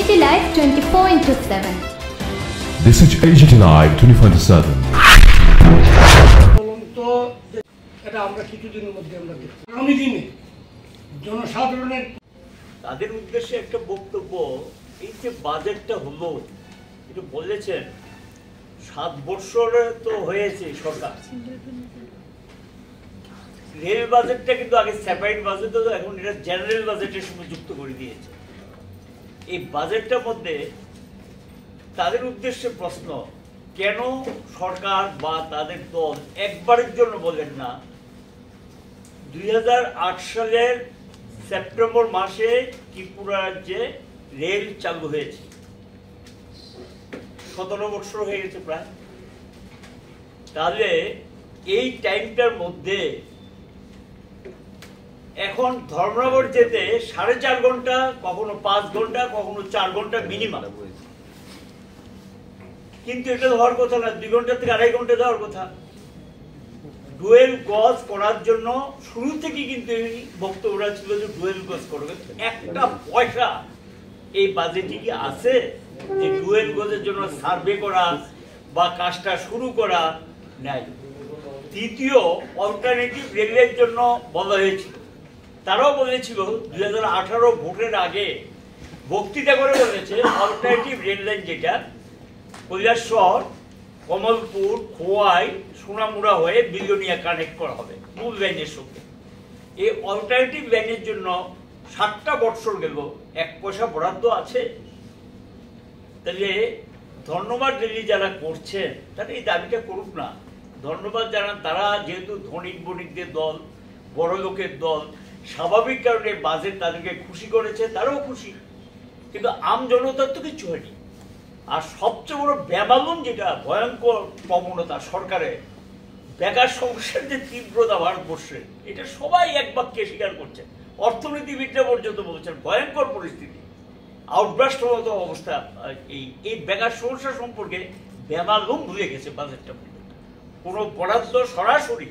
AGT Live 24/7. This is AGT Live 24/7. এটা আমরা কিছুদিনের মধ্যে আমরা আগামী দিনে জনসাধারণের তাদের উদ্দেশ্যে একটা বক্তব্য, এই যে বাজেটটা হলো এটা বলেছেন 7 বছরে তো হয়েছে সরকার। রেল বাজেটটা কিন্তু আগে সেপারেট বাজেট হতো, এখন এটা জেনারেল বাজেটের সঙ্গে যুক্ত করে দিয়েছে। এই বাজেটটার মধ্যে তাদের উদ্দেশ্যে প্রশ্ন, কেন সরকার বা তাদের দল একবারের জন্য বলেন না 2008 সালের সেপ্টেম্বর মাসে ত্রিপুরা রাজ্যে রেল চালু হয়েছে, 17 বছর হয়ে গেছে প্রায়। তাহলে এই টাইমটার মধ্যে এখন ধর্মনগর যেতে 4.5 ঘন্টা, কখনো 5 ঘন্টা, কখনো 4 ঘন্টা মিনিমাম, কিন্তু এটা হওয়ার কথা না, 2 ঘন্টা থেকে 2.5 ঘন্টা যাওয়ার কথা। ডুয়েল গজ করার জন্য শুরু থেকে কিন্তু এই বক্তব্যটা ছিল যে ডুয়েল গজ করবে। একটা পয়সা এই বাজেটে কি আছে যে ডুয়েল গজের জন্য সার্ভে করা বা কাজটা শুরু করা নাই। তৃতীয়, অল্টারনেটিভ রেলের জন্য বলা হয়েছিল, তারাও বলেছিল 2018 ভোটের আগে বক্তৃতা করে বলেছে অল্টারনেটিভ রেল লাইন যেটা কৈলাসহর, কমলপুর, খোয়াই, সোনামুড়া হয়ে বিলোনিয়া কানেক্ট করা হবে মূল লাইনের সঙ্গে। এই অল্টারনেটিভ লাইনের জন্য 7টা বছর গেল, 1 পয়সা বরাদ্দ আছে? তাহলে ধন্যবাদ রেলি যারা করছেন তারা এই দাবিটা করুক না, ধন্যবাদ জানান। তারা যেহেতু ধনিক বণিকদের দল, বড় লোকের দল, স্বাভাবিক কারণে বাজেট তাদেরকে খুশি করেছে, তারাও খুশি, কিন্তু আম জনতার তো কিছু হয়নি। আর সবচেয়ে বড় বেমালুম যেটা ভয়ঙ্কর প্রবণতা সরকারের, বেকার সমস্যার যে তীব্রতা ভারতবর্ষে, এটা সবাই এক বাক্যে স্বীকার করছে। অর্থনীতিবিদরা পর্যন্ত বলছেন ভয়ঙ্কর পরিস্থিতি, আউটব্রাস্ট মতো অবস্থা। এই বেকার সমস্যা সম্পর্কে বেমালুম ভুলে গেছে বাজেটটা। কোনো বরাদ্দ সরাসরি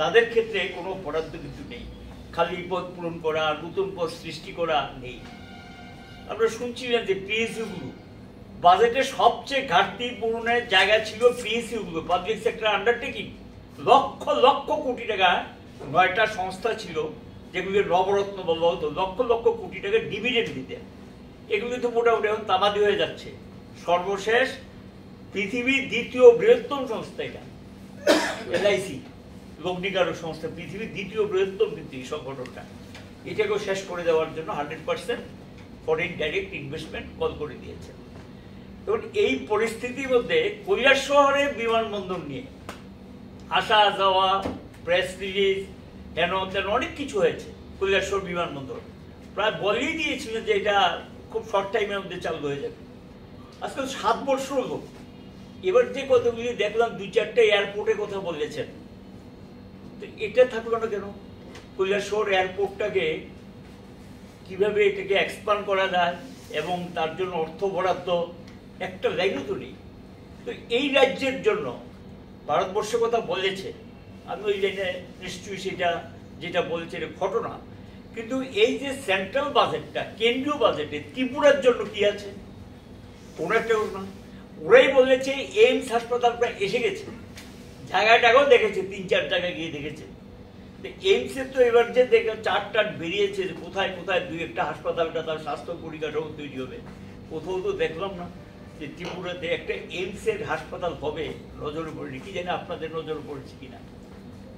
তাদের ক্ষেত্রে কোনো বরাদ্দ কিন্তু নেই, খালি পদ পূরণ করা, নতুন পদ সৃষ্টি করা নেই। আমরা শুনছিলেন যে পিএসইউগুলো বাজেটের সবচেয়ে ঘাটতি পূরণের জায়গা ছিল পিএসইউগুলো, public sector undertaking. Lakh lakh crore টাকা, 9টা সংস্থা ছিল যেগুলি নবরত্ন বলা হতো, লক্ষ লক্ষ কোটি টাকা ডিভিডেন্ড দিতে। এগুলি তো মোটামুটি এখন তামাদি হয়ে যাচ্ছে। সর্বশেষ পৃথিবীর 2য় বৃহত্তম সংস্থা এটা এলআইসি, লগ্নিকারক সংস্থা, পৃথিবীর 2য় বৃহত্তম কিন্তু এই সংগঠনটা, এটাকেও শেষ করে দেওয়ার জন্য 100% ফরেন ডাইরেক্ট ইনভেস্টমেন্ট কল করে দিয়েছে। এবং এই পরিস্থিতির মধ্যে কৈলাসহরে বিমানবন্দর নিয়ে আসা যাওয়া, প্রেস রিলিজ, হেন তেন অনেক কিছু হয়েছে। কৈলাসহর বিমানবন্দর প্রায় বলেই দিয়েছিল যে এটা খুব শর্ট টাইমের মধ্যে চালু হয়ে যাবে। আজকাল 7 বছর হলো। এবার যে কতগুলি দেখলাম 2-4টা এয়ারপোর্টের কথা বলেছেন, তো এটা থাকলো না কেন? কৈলাসহর এয়ারপোর্টটাকে কিভাবে এটাকে এক্সপান্ড করা যায় এবং তার জন্য অর্থ বরাদ্দ একটা লাইনও তো নেই। তো এই রাজ্যের জন্য ভারতবর্ষের কথা বলেছে, আমি ওই লাইনে নিশ্চয়ই সেটা যেটা বলেছে এটা ঘটনা, কিন্তু এই যে সেন্ট্রাল বাজেটটা, কেন্দ্রীয় বাজেটে ত্রিপুরার জন্য কি আছে? কোনো একটা না। ওরাই বলেছে এইমস হাসপাতাল প্রায় এসে গেছে, জায়গাটাকেও দেখেছে, 3-4 জায়গায় গিয়ে দেখেছে। এইমসের তো এবার যে দেখে চার্ট বেরিয়েছে কোথায় কোথায় 2-1টা হাসপাতালটা তার স্বাস্থ্য পরিকাঠামো তৈরি হবে, কোথাও তো দেখলাম না যে ত্রিপুরাতে একটা এইমসের হাসপাতাল হবে। নজরে পড়েনি, কি জানি আপনাদের নজরে পড়েছে কিনা।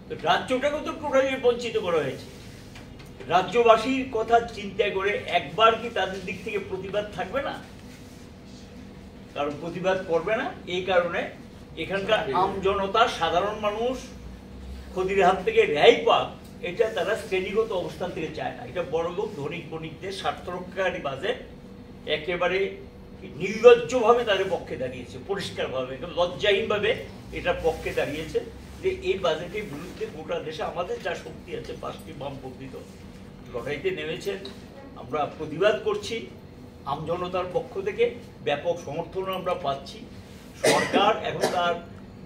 তো রাজ্যটাকেও তো টোটালি বঞ্চিত করা হয়েছে। রাজ্যবাসীর কথা চিন্তা করে একবার কি তাদের দিক থেকে প্রতিবাদ থাকবে না? কারণ প্রতিবাদ করবে না, এই কারণে এখানকার আম জনতা, সাধারণ মানুষ ক্ষতির হাত থেকে রেহাই পাক, এটা তারা শ্রেণীগত অবস্থান থেকে চায় না। এটা বড়লোক ধনিক বণিকদের স্বার্থ রক্ষাকারী বাজেট, একেবারে নির্লজ্জভাবে তাদের পক্ষে দাঁড়িয়েছে, পরিষ্কারভাবে, লজ্জাহীনভাবে এটার পক্ষে দাঁড়িয়েছে যে এই বাজেটের বিরুদ্ধে গোটা দেশে আমাদের যা শক্তি আছে 5টি বামপন্থী দল লড়াইতে নেমেছেন। আমরা প্রতিবাদ করছি আমজনতার পক্ষ থেকে, ব্যাপক সমর্থন আমরা পাচ্ছি। সরকার এখন তার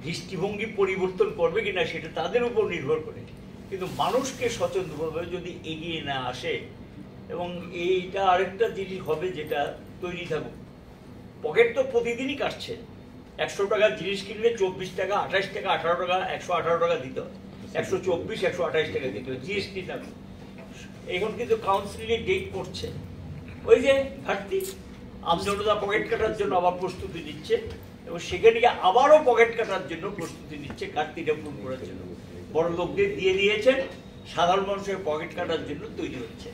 দৃষ্টিভঙ্গি পরিবর্তন করবে কিনা সেটা তাদের উপর নির্ভর করে, কিন্তু মানুষকে সচেতনভাবে যদি এগিয়ে না আসে এবং এইটা আরেকটা জিনিস হবে যেটা তৈরি থাকুক। পকেট তো প্রতিদিনই কাটছে, 100 টাকার জিনিস কিনলে 24 টাকা, 28 টাকা, 18 টাকা, 118 টাকা দিতে হয়, 124, 128 টাকা দিতে হয় জিএসটি না। এখন কিন্তু কাউন্সিলে ডেট করছে, ওই যে ঘাটতি, আমজনতা পকেট কাটার জন্য আবার প্রস্তুতি নিচ্ছে এবং সেখানে আবারও পকেট কাটার জন্য প্রস্তুতি নিচ্ছে, ঘাটতিটা পূরণ করার জন্য। বড় লোকদের দিয়ে দিয়েছেন, সাধারণ মানুষের পকেট কাটার জন্য তৈরি হচ্ছে।